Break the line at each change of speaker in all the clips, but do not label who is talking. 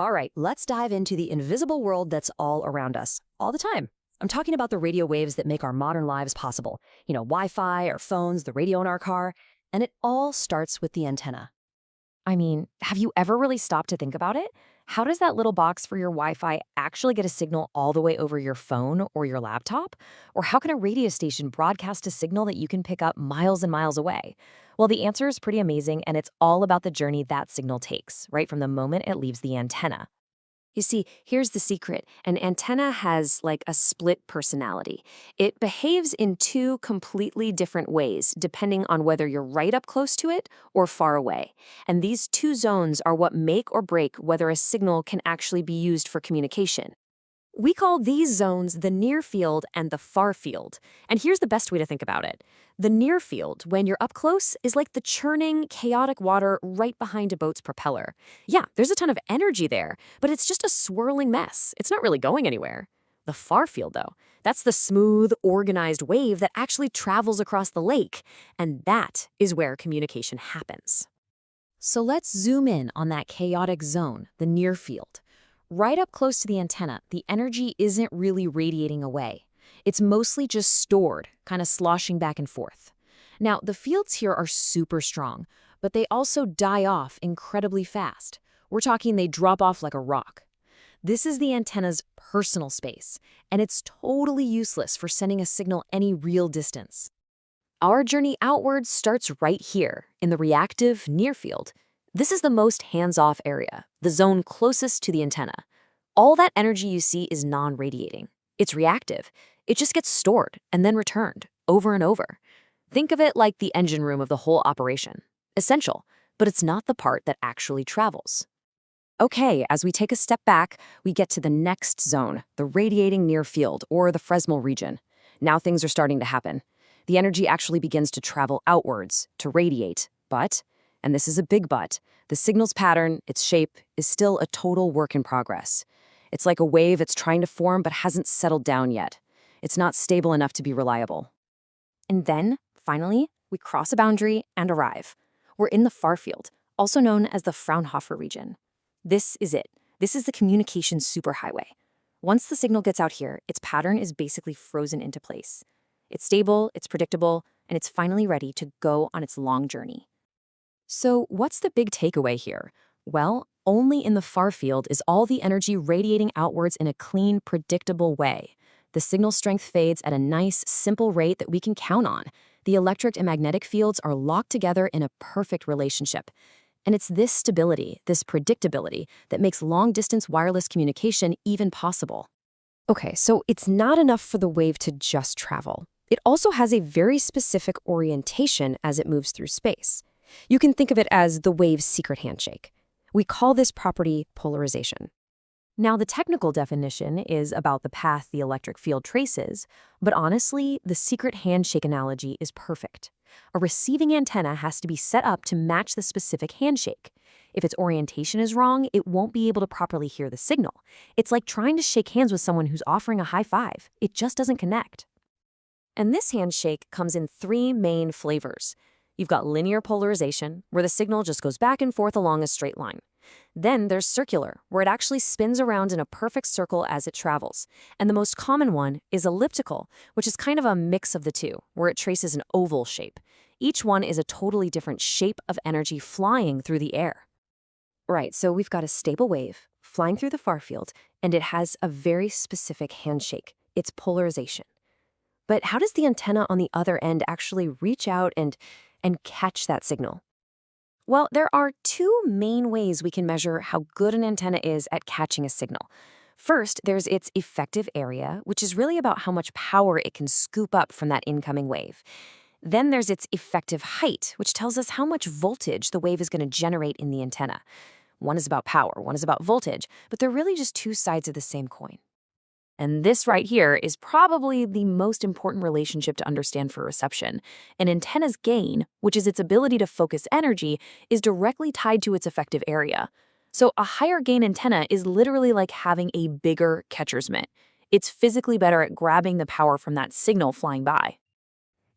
All right, let's dive into the invisible world that's all around us, all the time. I'm talking about the radio waves that make our modern lives possible. Wi-Fi, our phones, the radio in our car. And it all starts with the antenna.
I mean, have you ever really stopped to think about it? How does that little box for your Wi-Fi actually get a signal all the way over your phone or your laptop? Or how can a radio station broadcast a signal that you can pick up miles and miles away? Well, the answer is pretty amazing, and it's all about the journey that signal takes, right from the moment it leaves the antenna.
You see, here's the secret. An antenna has like a split personality. It behaves in two completely different ways, depending on whether you're right up close to it or far away. And these two zones are what make or break whether a signal can actually be used for communication. We call these zones the near field and the far field. And here's the best way to think about it. The near field, when you're up close, is like the churning, chaotic water right behind a boat's propeller. Yeah, there's a ton of energy there, but it's just a swirling mess. It's not really going anywhere. The far field, though, that's the smooth, organized wave that actually travels across the lake. And that is where communication happens.
So let's zoom in on that chaotic zone, the near field. Right up close to the antenna, the energy isn't really radiating away. It's mostly just stored, kind of sloshing back and forth. Now, the fields here are super strong, but they also die off incredibly fast. We're talking they drop off like a rock. This is the antenna's personal space, and it's totally useless for sending a signal any real distance. Our journey outwards starts right here, in the reactive near-field. This is the most hands-off area, the zone closest to the antenna. All that energy you see is non-radiating. It's reactive. It just gets stored and then returned over and over. Think of it like the engine room of the whole operation. Essential, but it's not the part that actually travels. Okay, as we take a step back, we get to the next zone, the radiating near-field, or the Fresnel region. Now things are starting to happen. The energy actually begins to travel outwards, to radiate, but, and this is a big but, the signal's pattern, its shape, is still a total work in progress. It's like a wave that's trying to form but hasn't settled down yet. It's not stable enough to be reliable.
And then, finally, we cross a boundary and arrive. We're in the far field, also known as the Fraunhofer Region. This is it. This is the communication superhighway. Once the signal gets out here, its pattern is basically frozen into place. It's stable, it's predictable, and it's finally ready to go on its long journey. So what's the big takeaway here? Well, only in the far field is all the energy radiating outwards in a clean, predictable way. The signal strength fades at a nice, simple rate that we can count on. The electric and magnetic fields are locked together in a perfect relationship. And it's this stability, this predictability, that makes long-distance wireless communication even possible.
Okay, so it's not enough for the wave to just travel. It also has a very specific orientation as it moves through space. You can think of it as the wave's secret handshake. We call this property polarization. Now, the technical definition is about the path the electric field traces, but honestly, the secret handshake analogy is perfect. A receiving antenna has to be set up to match the specific handshake. If its orientation is wrong, it won't be able to properly hear the signal. It's like trying to shake hands with someone who's offering a high five. It just doesn't connect. And this handshake comes in three main flavors. You've got linear polarization, where the signal just goes back and forth along a straight line. Then there's circular, where it actually spins around in a perfect circle as it travels. And the most common one is elliptical, which is kind of a mix of the two, where it traces an oval shape. Each one is a totally different shape of energy flying through the air. Right, so we've got a stable wave flying through the far field, and it has a very specific handshake. It's polarization. But how does the antenna on the other end actually reach out and catch that signal? Well, there are two main ways we can measure how good an antenna is at catching a signal. First, there's its effective area, which is really about how much power it can scoop up from that incoming wave. Then there's its effective height, which tells us how much voltage the wave is going to generate in the antenna. One is about power, one is about voltage, but they're really just two sides of the same coin. And this right here is probably the most important relationship to understand for reception. An antenna's gain, which is its ability to focus energy, is directly tied to its effective area. So a higher gain antenna is literally like having a bigger catcher's mitt. It's physically better at grabbing the power from that signal flying by.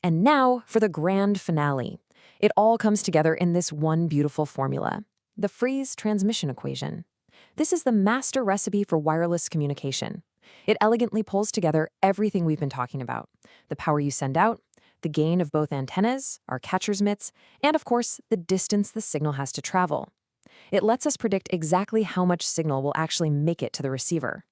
And now for the grand finale. It all comes together in this one beautiful formula, the Friese transmission equation.
This is the master recipe for wireless communication. It elegantly pulls together everything we've been talking about: the power you send out, the gain of both antennas, our catcher's mitts, and of course, the distance the signal has to travel. It lets us predict exactly how much signal will actually make it to the receiver.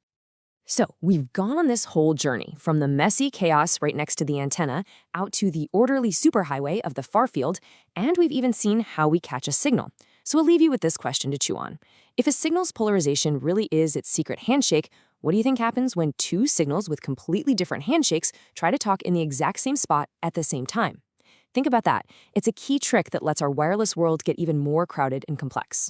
So, we've gone on this whole journey from the messy chaos right next to the antenna out to the orderly superhighway of the far field, and we've even seen how we catch a signal. So we'll leave you with this question to chew on. If a signal's polarization really is its secret handshake, what do you think happens when two signals with completely different handshakes try to talk in the exact same spot at the same time? Think about that. It's a key trick that lets our wireless world get even more crowded and complex.